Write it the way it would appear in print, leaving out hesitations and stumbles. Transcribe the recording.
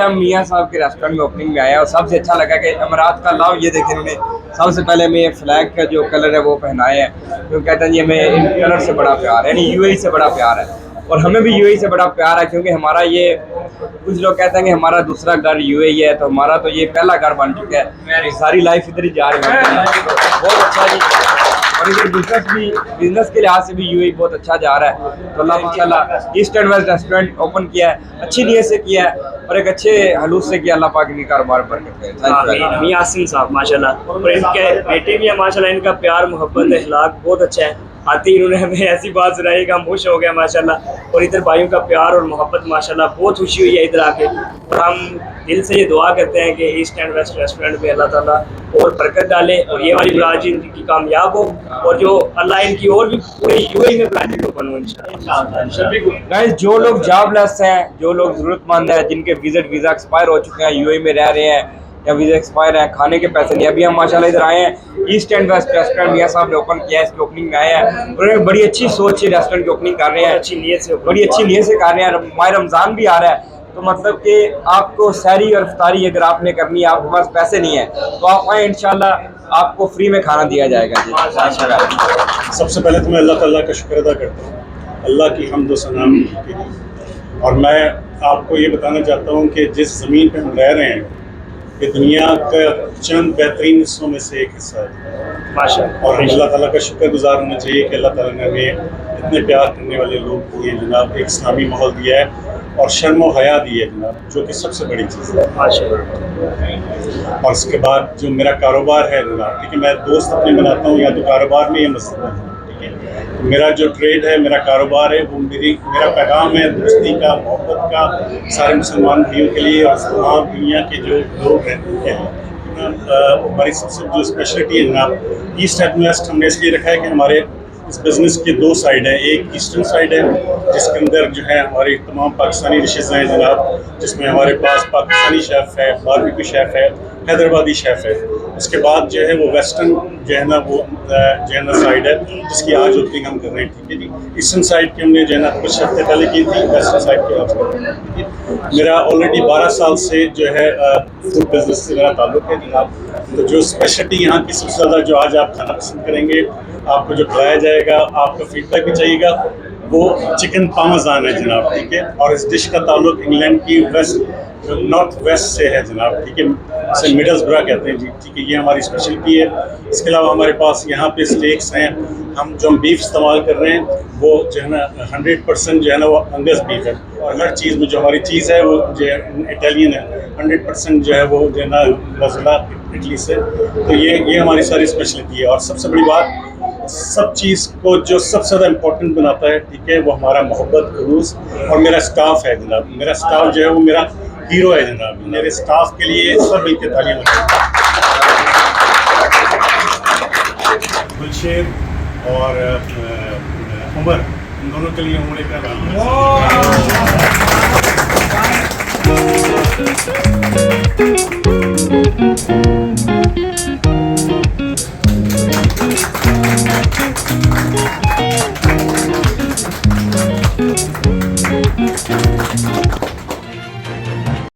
हम मियाँ साहब के रेस्टोरेंट में ओपनिंग में आए और सबसे अच्छा लगा कि अमारात का लाव ये देखे उन्होंने सबसे पहले हमें फ्लैग का जो कलर है वो पहनाए हैं, क्योंकि कहते हैं जी हमें इन कलर से बड़ा प्यार है, यानी यूएई से बड़ा प्यार है और हमें भी यूएई से बड़ा प्यार है, क्योंकि हमारा ये कुछ लोग कहते हैं कि हमारा दूसरा घर यूएई है, तो हमारा तो ये पहला घर बन चुका है, सारी लाइफ इधर ही जा रही है। बहुत अच्छा जी। और इधर बिजनेस के लिहाज से भी यूएई बहुत अच्छा जा रहा है। तो अल्लाह माशाल्लाह East and West restaurant open किया है, अच्छी नीयत से किया है और एक अच्छे हलूस से किया। अल्लाह पाक इनकी कारोबार बरकत करे। मियां यासीन साहब माशाल्लाह, और इनके बेटे भी है माशाल्लाह, इनका प्यार मोहब्बत अखलाक बहुत अच्छा है। आते ही इन्होंने हमें ऐसी बात सुनाई कि हम खुश हो गए माशाल्लाह। और इधर भाइयों का प्यार और मोहब्बत माशाल्लाह बहुत खुशी हुई है इधर आके। और हम दिल से ये दुआ करते हैं कि ईस्ट एंड वेस्ट रेस्टोरेंट में अल्लाह ताला और बरकत डाले और ये वाली ब्रांच इनकी कामयाब हो और जो अल्लाह इनकी और भी पूरी यूएई में ब्रांच ओपन हो इंशाल्लाह। गाइस, जो लोग जॉबलेस हैं, जो लोग जरूरतमंद हैं, जिनके वीज़ा एक्सपायर हो चुके हैं, यूएई में रह रहे हैं या वीज़ा एक्सपायर है, खाने के पैसे नहीं, अभी हम माशाल्लाह इधर आए हैं। ईस्ट एंड वेस्ट रेस्टोरेंट मियाँ साहब ने ओपन किया है, इसकी ओपनिंग में आए हैं। उन्होंने बड़ी अच्छी सोच से रेस्टोरेंट की ओपनिंग कर रहे हैं, बड़ी अच्छी नीयत से कर रहे हैं। माह रमज़ान भी आ रहा है, तो मतलब कि आपको सहरी और इफ्तारी अगर आपने करनी है, आपके पास पैसे नहीं है तो आप आए, इंशाल्लाह आपको फ्री में खाना दिया जाएगा जी। सबसे पहले तो मैं अल्लाह ताला का शुक्र अदा करता हूँ, अल्लाह की हम्द व सना के लिए। और मैं आपको ये बताना चाहता हूँ कि जिस ज़मीन पे हम रह रहे हैं ये दुनिया का चंद बेहतरीन हिस्सों में से एक हिस्सा है माशाअल्लाह। और अल्लाह ताला का शुक्रगुजार होना चाहिए कि अल्लाह ताला ने हमें इतने प्यार करने वाले लोग दिए जनाब, एक इस्लामी माहौल दिया है और शर्म व हया दी है जनाब, जो कि सबसे बड़ी चीज़ है माशाअल्लाह। और उसके बाद जो मेरा कारोबार है जनाब, ठीक है, मैं दोस्त अपने बनाता हूँ या तो कारोबार में या मस्जिद में, ठीक है। मेरा जो ट्रेड है, मेरा कारोबार है, वो मेरा पैगाम है दोस्ती का, मोहब्बत का, सारे मुसलमान भाइयों के लिए और तमाम दुनिया के जो लोग हैं उनके लिए। हमारी सबसे जो स्पेशलिटी है जनाब, ईस्ट एंड वेस्ट हमने इसलिए रखा है कि हमारे इस बिज़नेस के दो साइड है। एक ईस्टर्न साइड है जिसके अंदर जो है हमारे तमाम पाकिस्तानी डिशेज़ हैं जनाब, जिसमें हमारे पास पाकिस्तानी शेफ़ है, बारबेक्यू शेफ़ है, हैदराबादी शेफ़ है। उसके बाद जो है वो वेस्टर्न जो है ना वो जो है ना साइड है जिसकी आज ओपनिंग हम कर रहे हैं, ठीक है जी। ईस्टर्न साइड की हमने जो है ना कुछ हफ्ते पहले की थी, वेस्टर्न साइड की आज कर रहे हैं, ठीक है। मेरा ऑलरेडी 12 साल से जो है फूड बिज़नेस से मेरा ताल्लुक़ है जनाब। तो जो स्पेशलिटी यहाँ की सबसे ज़्यादा जो आज आप खाना पसंद करेंगे, आपको जो खिलाया जाएगा, आपका फीडबैक भी चाहिएगा, वो चिकन पामाजान है जनाब, ठीक है। और इस डिश का ताल्लुक इंग्लैंड की नॉर्थ वेस्ट से है जनाब, ठीक है, इसे मिडल्सब्रा कहते हैं जी, ठीक है। ये हमारी स्पेशलिटी है। इसके अलावा हमारे पास यहाँ पे स्टेक्स हैं। हम जो बीफ इस्तेमाल कर रहे हैं वो जो है ना 100% जो है ना वो अंगस बीफ है। और हर चीज़ में जो हमारी चीज़ है वो जो है इटालियन है, 100% जो है वो जो है ना मसाला इटली से। तो ये हमारी सारी स्पेशलिटी है। और सबसे बड़ी बात, सब चीज़ को जो सबसे ज़्यादा इम्पोर्टेंट बनाता है, ठीक है, वो हमारा मोहब्बत, खलूस और मेरा स्टाफ है जनाब। मेरा स्टाफ जो है वो मेरा हीरो है जनाब। मेरे स्टाफ के लिए सब मिलकर तालियां बजाएं। गुलशेर और उमर, इन दोनों के लिए उमर का नाम है।